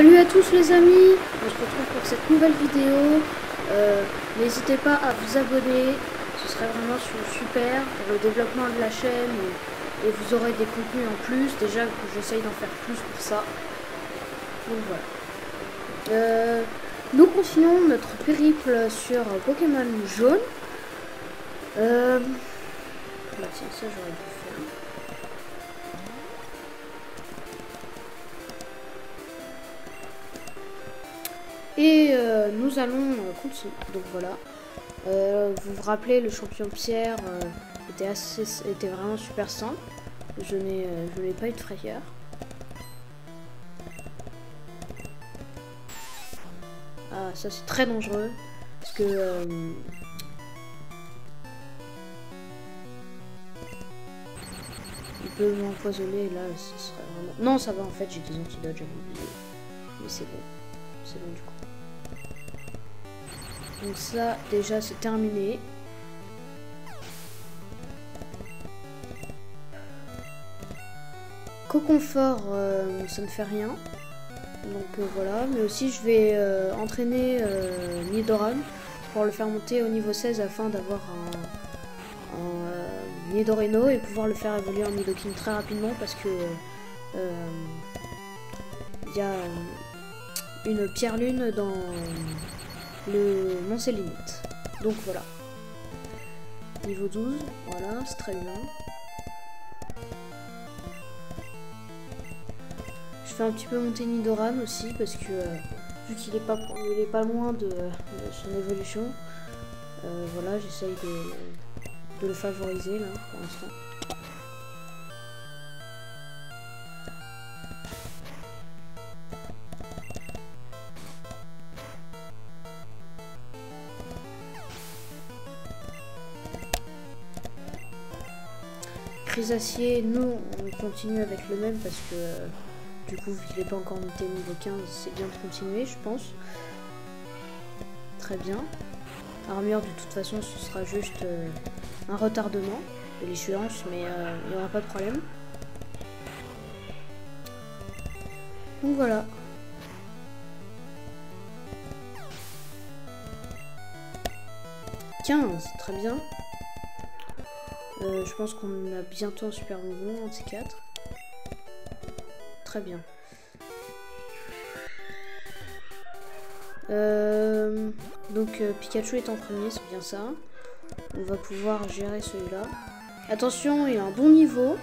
Salut à tous les amis, on se retrouve pour cette nouvelle vidéo. N'hésitez pas à vous abonner, ce serait vraiment super pour le développement de la chaîne et vous aurez des contenus en plus. Déjà que j'essaye d'en faire plus pour ça. Donc voilà. Nous continuons notre périple sur Pokémon jaune. Bah tiens, ça j'aurais dû faire. Et nous allons continuer. Donc voilà. Vous vous rappelez, le champion Pierre était vraiment super simple. Je n'ai pas eu de frayeur. Ah, ça c'est très dangereux. Parce que il peut m'empoisonner là, ce serait vraiment... Non, ça va en fait, j'ai des antidotes, j'avais oublié. Mais c'est bon. C'est bon du coup. Donc ça, déjà, c'est terminé. Coconfort, ça ne fait rien. Donc voilà. Mais aussi, je vais entraîner Nidoran pour le faire monter au niveau 16 afin d'avoir un Nidorino et pouvoir le faire évoluer en Nidoking très rapidement parce que il y a une pierre lune dans le Mont Sélénite. Donc voilà. Niveau 12, voilà, c'est très bien. Je fais un petit peu monter Nidoran aussi parce que vu qu'il est pas loin de son évolution, voilà, j'essaye de le favoriser là pour l'instant. Chrysacier, nous on continue avec le même parce que du coup vu qu'il n'est pas encore monté niveau 15, c'est bien de continuer je pense. Très bien. Armure de toute façon ce sera juste un retardement de l'échéance mais il n'y aura pas de problème. Donc voilà. « 15, très bien. Je pense qu'on a bientôt un super bonbon, un de ces 4. Très bien. Donc Pikachu est en premier, c'est bien ça. On va pouvoir gérer celui-là. Attention, il a un bon niveau.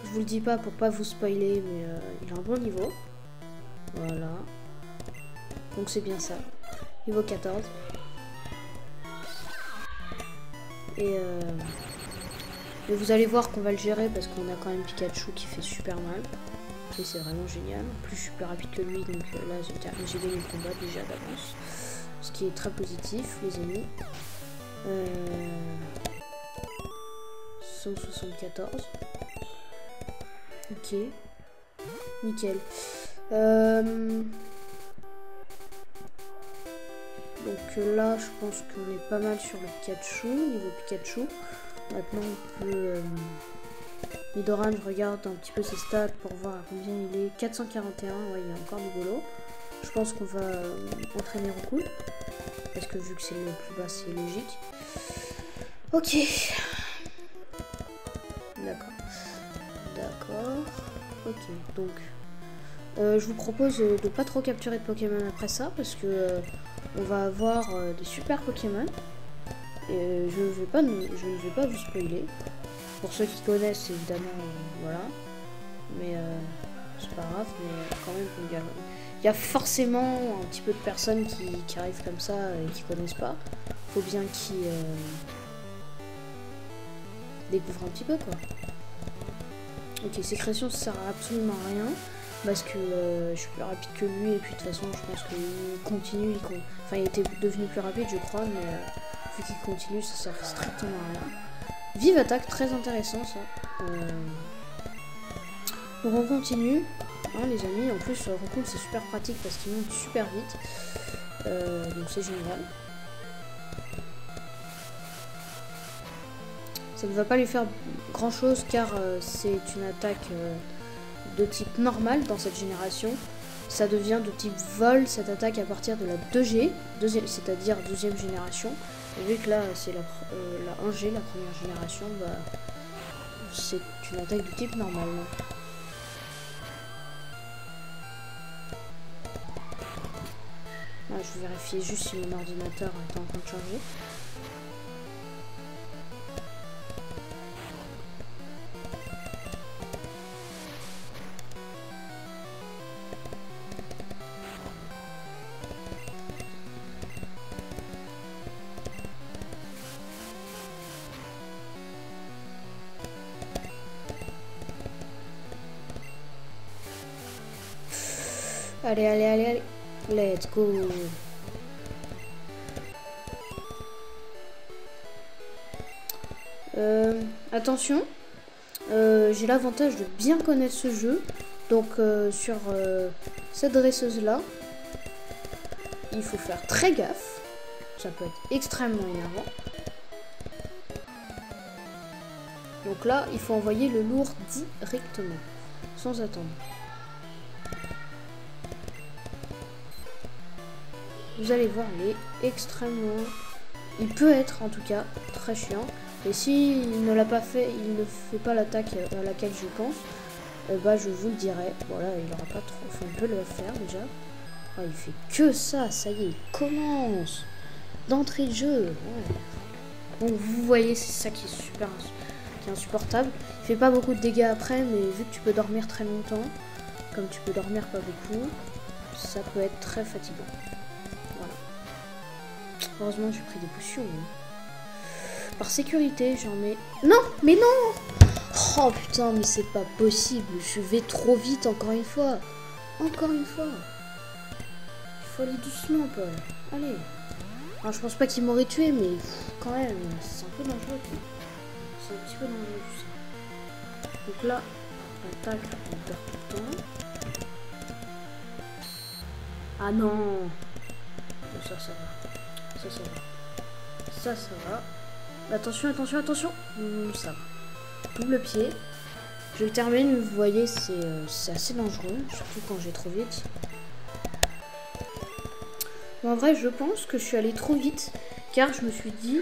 Je vous le dis pas pour pas vous spoiler, mais il a un bon niveau. Voilà. Donc c'est bien ça. Niveau 14. Et vous allez voir qu'on va le gérer parce qu'on a quand même Pikachu qui fait super mal. Et c'est vraiment génial. En plus je suis plus rapide que lui, donc là j'ai gagné le combat déjà d'avance. Ce qui est très positif les amis. 174. Ok. Nickel. Donc là je pense qu'on est pas mal sur le Pikachu, niveau Pikachu. Maintenant on peut... Nidoran, je regarde un petit peu ses stats pour voir à combien il est. 441, ouais, il y a encore du boulot. Je pense qu'on va entraîner Roku. Parce que vu que c'est le plus bas, c'est logique. Ok. D'accord. D'accord. Ok, donc... je vous propose de pas trop capturer de Pokémon après ça. Parce que on va avoir des super Pokémon. Et je ne vais pas vous spoiler. Pour ceux qui connaissent, évidemment, voilà. Mais c'est pas grave, mais quand même, il y a forcément un petit peu de personnes qui arrivent comme ça et qui connaissent pas. Faut bien qu'ils découvrent un petit peu, quoi. Ok, sécrétion, ça sert à absolument rien. Parce que je suis plus rapide que lui, et puis de toute façon, je pense qu'il continue. Enfin, il était devenu plus rapide, je crois, mais vu qu'il continue, ça sert strictement à rien. Vive attaque, très intéressant ça. Donc on continue, hein, les amis. En plus, Roku c'est super pratique parce qu'il monte super vite. Donc c'est génial. Ça ne va pas lui faire grand chose car c'est une attaque de type normal dans cette génération. ça devient de type vol. Cette attaque à partir de la 2G, c'est-à-dire deuxième génération. Et vu que là c'est la 1G, la première génération, bah, c'est une attaque de type normal. Ah, je vais vérifier juste si mon ordinateur est en train de changer. Allez, allez, allez, allez. Let's go. Attention, j'ai l'avantage de bien connaître ce jeu. Donc sur cette dresseuse là, il faut faire très gaffe. Ça peut être extrêmement énervant. Donc là, il faut envoyer le lourd directement, sans attendre. Vous allez voir, il est extrêmement... Il peut être, en tout cas, très chiant. Et s'il ne l'a pas fait, il ne fait pas l'attaque à laquelle je pense, bah je vous le dirai. Voilà, il n'aura pas trop... Enfin, il peut le faire, déjà. Ah, il fait que ça, ça y est, il commence. D'entrée de jeu. Ouais. Donc, vous voyez, c'est ça qui est super... qui est insupportable. Il fait pas beaucoup de dégâts après, mais vu que tu peux dormir très longtemps, comme tu peux dormir pas beaucoup, ça peut être très fatigant. Heureusement, j'ai pris des potions. Hein. Par sécurité, j'en mets... Non, mais non! Oh putain, mais c'est pas possible. Je vais trop vite, encore une fois. Encore une fois. Il faut aller doucement, Paul. Allez. Alors, je pense pas qu'il m'aurait tué, mais quand même, c'est un peu dangereux. C'est un petit peu dangereux, tout ça. Donc là, attaque, on perd tout le temps. Ah non! Ça va. Ça va. Attention, attention, attention. Ça va. Double pied. Je le termine, vous voyez, c'est assez dangereux, surtout quand j'ai trop vite. Bon, en vrai, je pense que je suis allé trop vite, car je me suis dit,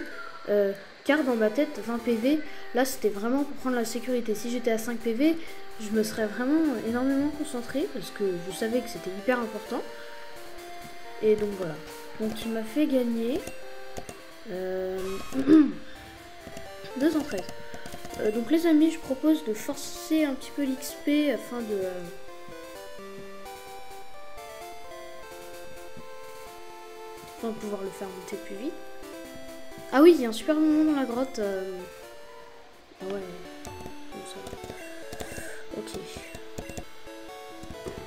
car dans ma tête, 20 PV, là, c'était vraiment pour prendre la sécurité. Si j'étais à 5 PV, je me serais vraiment énormément concentrée, parce que je savais que c'était hyper important. Et donc, voilà. Donc il m'a fait gagner 213. Donc les amis, je propose de forcer un petit peu l'XP afin de... afin de pouvoir le faire monter plus vite. Ah oui, il y a un super moment dans la grotte. Ah ouais, comme ça. Ok.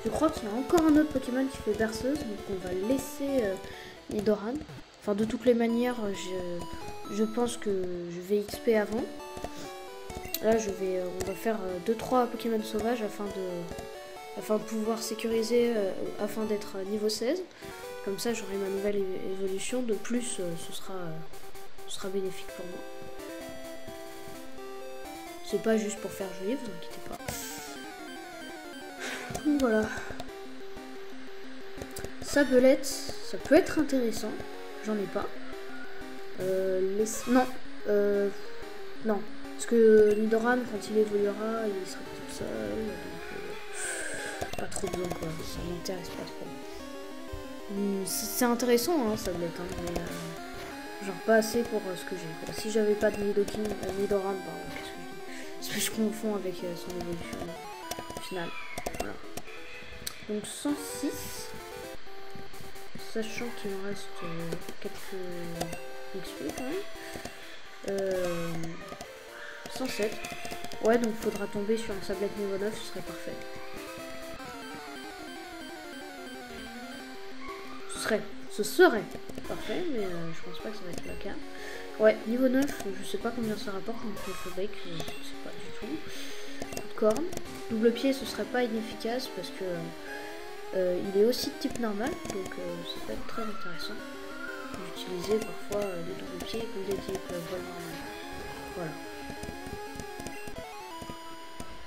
Je crois qu'il y a encore un autre Pokémon qui fait berceuse, donc on va laisser... Nidoran. Enfin, de toutes les manières, je pense que je vais XP avant. Là, on va faire 2-3 Pokémon sauvages afin de pouvoir sécuriser, afin d'être niveau 16. Comme ça, j'aurai ma nouvelle évolution. De plus, ce sera bénéfique pour moi. C'est pas juste pour faire joli, vous inquiétez pas. Donc, voilà. Sabelette, ça peut être intéressant. J'en ai pas. Non. Non. Parce que Nidoran, quand il évoluera, il sera tout seul. Donc, pas trop besoin, quoi. Ça m'intéresse pas trop. C'est intéressant, hein, Sabelette. Hein, mais genre pas assez pour ce que j'ai. Si j'avais pas de Nidoran, qu'est-ce que je dis? Parce que je confonds avec son évolution finale. Voilà. Donc 106. Sachant qu'il me reste quelques XP quand même. 107. Ouais, donc il faudra tomber sur un Sablette niveau 9, ce serait parfait. Ce serait parfait, mais je pense pas que ça va être le cas. Ouais, niveau 9, je sais pas combien ça rapporte, donc il faut bec, je sais pas du tout. Coup de corne. Double pied, ce serait pas inefficace parce que il est aussi de type normal, donc ça peut être très intéressant d'utiliser parfois des doubles pieds comme des types vol normal. Voilà.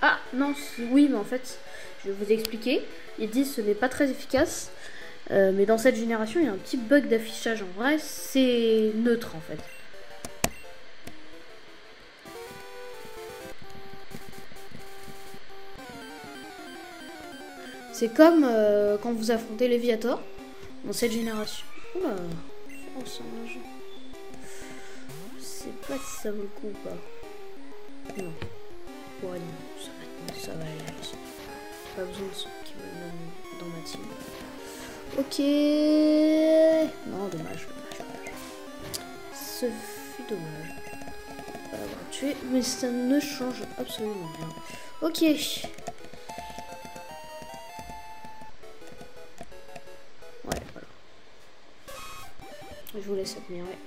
Ah non, oui, mais en fait, je vais vous expliquer. Ils disent que ce n'est pas très efficace. Mais dans cette génération, il y a un petit bug d'affichage. En vrai, c'est neutre en fait. C'est comme quand vous affrontez Léviator dans cette génération. Oula, je sais pas si ça vaut le coup ou pas. Non. Ouais, non, ça va aller. Pas besoin de ceux qui me dans ma team. Ok. Non, dommage. Ce fut dommage. Pas l'avoir tué, mais ça ne change absolument rien. Ok. Ouais, voilà. Je vous laisse admirer.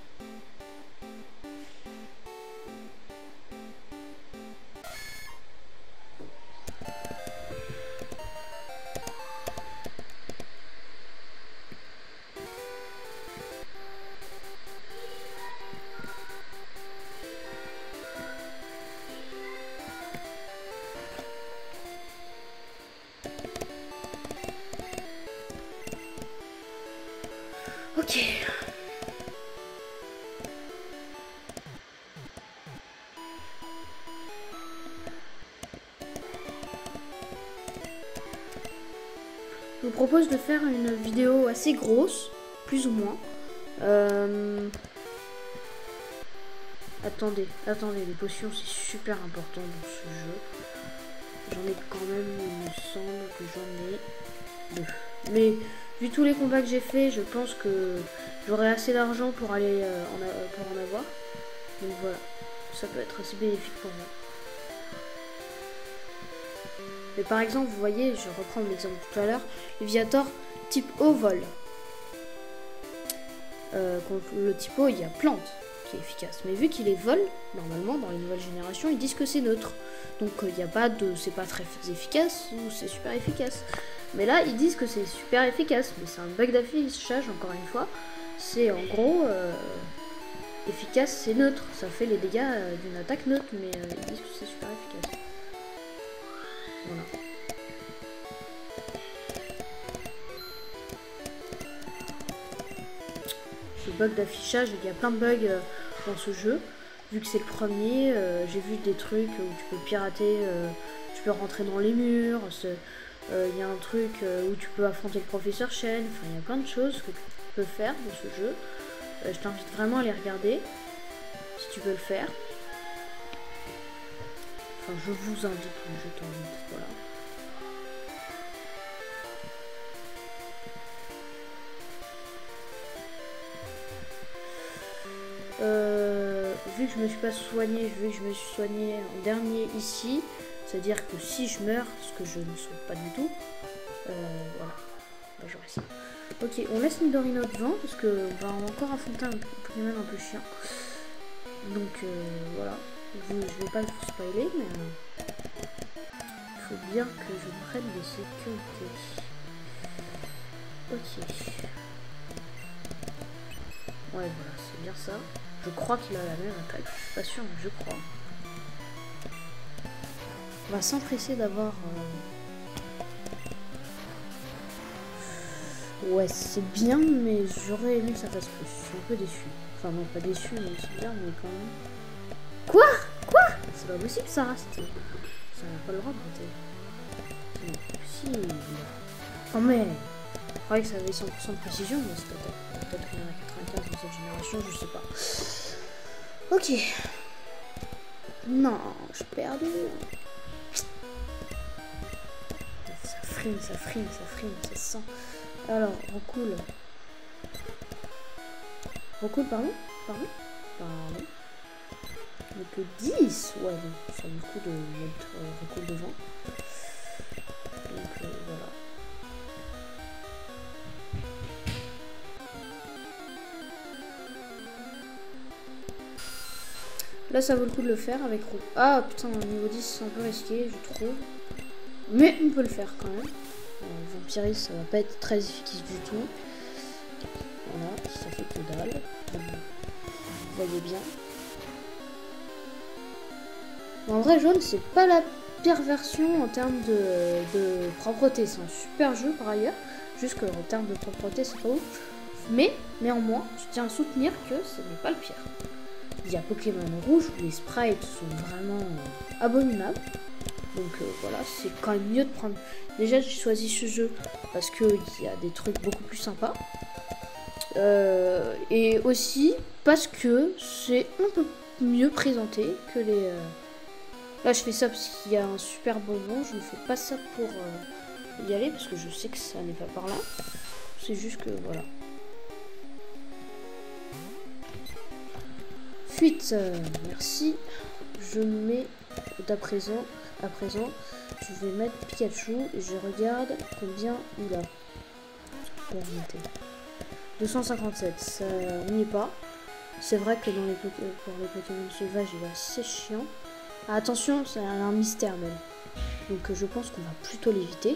Ok. Je vous propose de faire une vidéo assez grosse, plus ou moins. Attendez, les potions c'est super important dans ce jeu. J'en ai quand même, il me semble que j'en ai 2. Mais vu tous les combats que j'ai fait, je pense que j'aurai assez d'argent pour aller pour en avoir. Donc voilà, ça peut être assez bénéfique pour moi. Mais par exemple, vous voyez, je reprends l'exemple tout à l'heure, Léviator type eau vol. Contre le type eau, il y a plante qui est efficace. Mais vu qu'il est vol, normalement, dans les nouvelles générations, ils disent que c'est neutre. Donc il n'y a pas de c'est pas très efficace ou c'est super efficace. Mais là, ils disent que c'est super efficace. Mais c'est un bug d'affichage, encore une fois. C'est en gros efficace, c'est neutre. Ça fait les dégâts d'une attaque neutre, mais ils disent que c'est super efficace. Voilà. Ce bug d'affichage, il y a plein de bugs dans ce jeu. Vu que c'est le premier, j'ai vu des trucs où tu peux pirater, tu peux rentrer dans les murs. Il y a un truc où tu peux affronter le professeur Chen. Enfin, il y a plein de choses que tu peux faire dans ce jeu. Je t'invite vraiment à les regarder, si tu veux le faire. Enfin, je vous invite, je t'invite, voilà. Vu que je me suis pas soigné, vu que je me suis soigné en dernier ici, c'est-à-dire que si je meurs, ce que je ne souhaite pas du tout, voilà, bah, j'aurai ça. Ok, on laisse Nidorino devant parce que on va encore affronter un Pokémon un peu chiant. Donc voilà, je vais pas le spoiler, mais il faut bien que je prenne des sécurités. Ok. Ouais, voilà, c'est bien ça. Je crois qu'il a la même attaque. Je suis pas sûr, mais je crois. On va s'empresser d'avoir... Ouais, c'est bien, mais j'aurais aimé que ça fasse plus. Je suis un peu déçu. Enfin, non, pas déçu, mais c'est bien, mais quand même... Quoi? C'est pas possible, ça reste. Ça n'a pas le droit de rater. C'est pas possible. Oh, mais... Je croyais que ça avait 100% de précision, mais c'est peut-être qu'il y en a 95 dans cette génération, je sais pas. Ok. Non, je suis perdu. Ça frime, ça sent. Alors, recoule. Recule, pardon. Mais que 10. Ouais, bon, ça vaut le coup de mettre recule devant. Donc, voilà. Là, ça vaut le coup de le faire avec roue. Ah, putain, niveau 10, c'est un peu risqué, je trouve. Mais on peut le faire quand même. Vampiris, ça va pas être très efficace du tout. Voilà, ça fait que dalle. Vous voyez bien. En vrai, jaune, c'est pas la pire version en termes de propreté. C'est un super jeu par ailleurs, juste qu'en termes de propreté c'est pas ouf. Mais néanmoins, je tiens à soutenir que ce n'est pas le pire. Il y a Pokémon Rouge où les sprites sont vraiment abominables. Donc voilà, c'est quand même mieux de prendre... Déjà j'ai choisi ce jeu parce qu'il y a des trucs beaucoup plus sympas. Et aussi parce que c'est un peu mieux présenté que les... Là je fais ça parce qu'il y a un super bonbon, je ne fais pas ça pour y aller parce que je sais que ça n'est pas par là. C'est juste que voilà. Fuite, merci. Je mets à présent, je vais mettre Pikachu et je regarde combien il a. Pour monter. 257, ça n'y est pas. C'est vrai que pour les Pokémon sauvages, il est assez chiant. Ah, attention, c'est un mystère même. Donc je pense qu'on va plutôt l'éviter.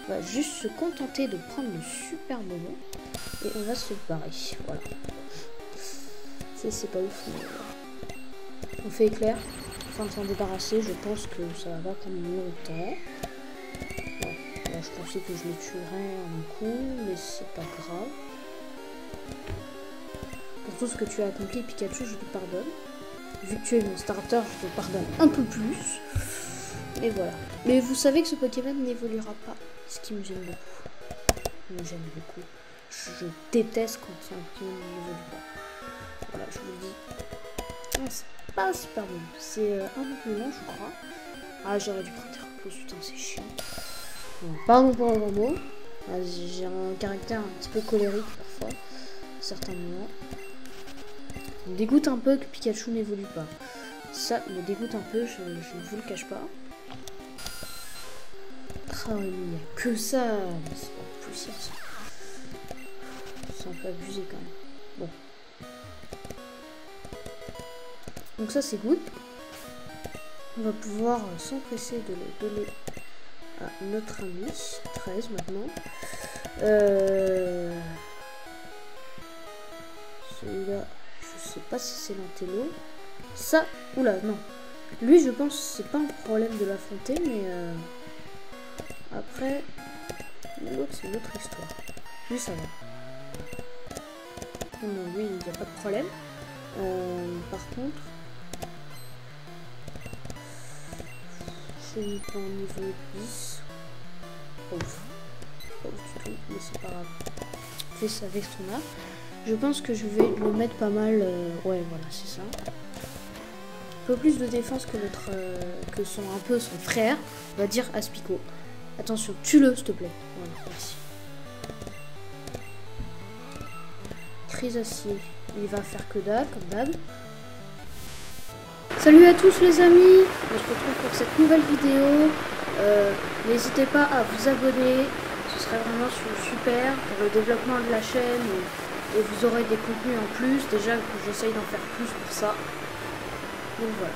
On va juste se contenter de prendre le super moment et on va se barrer. Voilà. C'est pas ouf, mais on fait éclair. Afin de s'en débarrasser, je pense que ça va pas prendre longtemps. Ouais. Là, je pensais que je les tuerais en un coup, mais c'est pas grave. Pour tout ce que tu as accompli, Pikachu, je te pardonne. Vu que tu es mon starter, je te pardonne un peu plus. Et voilà. Mais vous savez que ce Pokémon n'évoluera pas, ce qui me gêne beaucoup. Me gêne beaucoup. Je déteste quand il y a un Pokémon qui n'évolue pas. Voilà, je vous le dis. C'est pas super bon. C'est un peu plus long, je crois. Ah, j'aurais dû prendre Terraclose, putain, c'est chiant. Bon, pardon pour le mot. J'ai un caractère un petit peu colérique parfois, à certains moments. Ça me dégoûte un peu que Pikachu n'évolue pas. Ça me dégoûte un peu, je ne vous le cache pas. Ah ouais, mais il n'y a que ça. C'est pas possible ça. C'est un peu abusé quand même. Bon. Donc ça c'est good. On va pouvoir s'empresser de le donner à notre ami. 13 maintenant. Celui-là, je sais pas si c'est l'antélo. Ça, oula, non. Lui, je pense que c'est pas un problème de l'affronter, mais après, l'autre, c'est une autre histoire. Lui, ça va. Non, lui, il n'y a pas de problème. Par contre, c'est pas un niveau 10. Pas ouf. Pas ouf du tout, mais c'est pas grave. Fais ça avec ce qu'on a. Je pense que je vais le mettre pas mal. Ouais, voilà, c'est ça. Un peu plus de défense que son frère, on va dire Aspico. Attention, tue-le, s'il te plaît. Voilà, merci. Crise acier. Il va faire que dalle, comme d'hab. Salut à tous les amis. On se retrouve pour cette nouvelle vidéo. N'hésitez pas à vous abonner. Ce serait vraiment super pour le développement de la chaîne. Et vous aurez des contenus en plus. Déjà que j'essaye d'en faire plus pour ça. Donc voilà.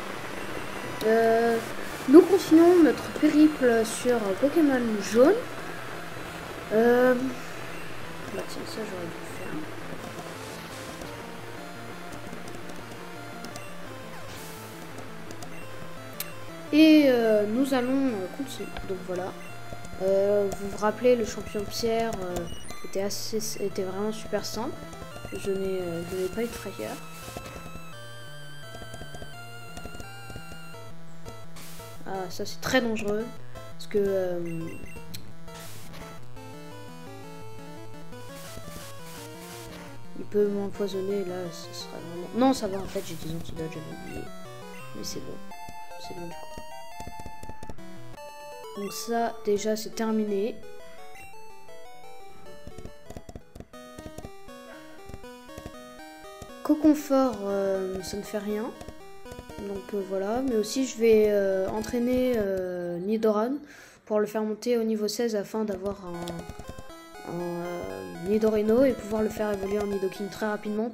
Nous continuons notre périple sur Pokémon jaune. Bah tiens, ça j'aurais dû le faire. Et nous allons continuer. Donc voilà. Vous vous rappelez, le champion Pierre était vraiment super simple. Je n'ai pas eu de frayeur. Ah, ça c'est très dangereux. Parce que... il peut m'empoisonner, là, ce sera vraiment... Non, ça va, en fait, j'ai des antidotes, j'avais oublié. Mais c'est bon. C'est bon, du coup. Donc ça, déjà, c'est terminé. Coconfort, ça ne fait rien. Donc voilà, mais aussi je vais entraîner Nidoran pour le faire monter au niveau 16 afin d'avoir un Nidorino et pouvoir le faire évoluer en Nidoking très rapidement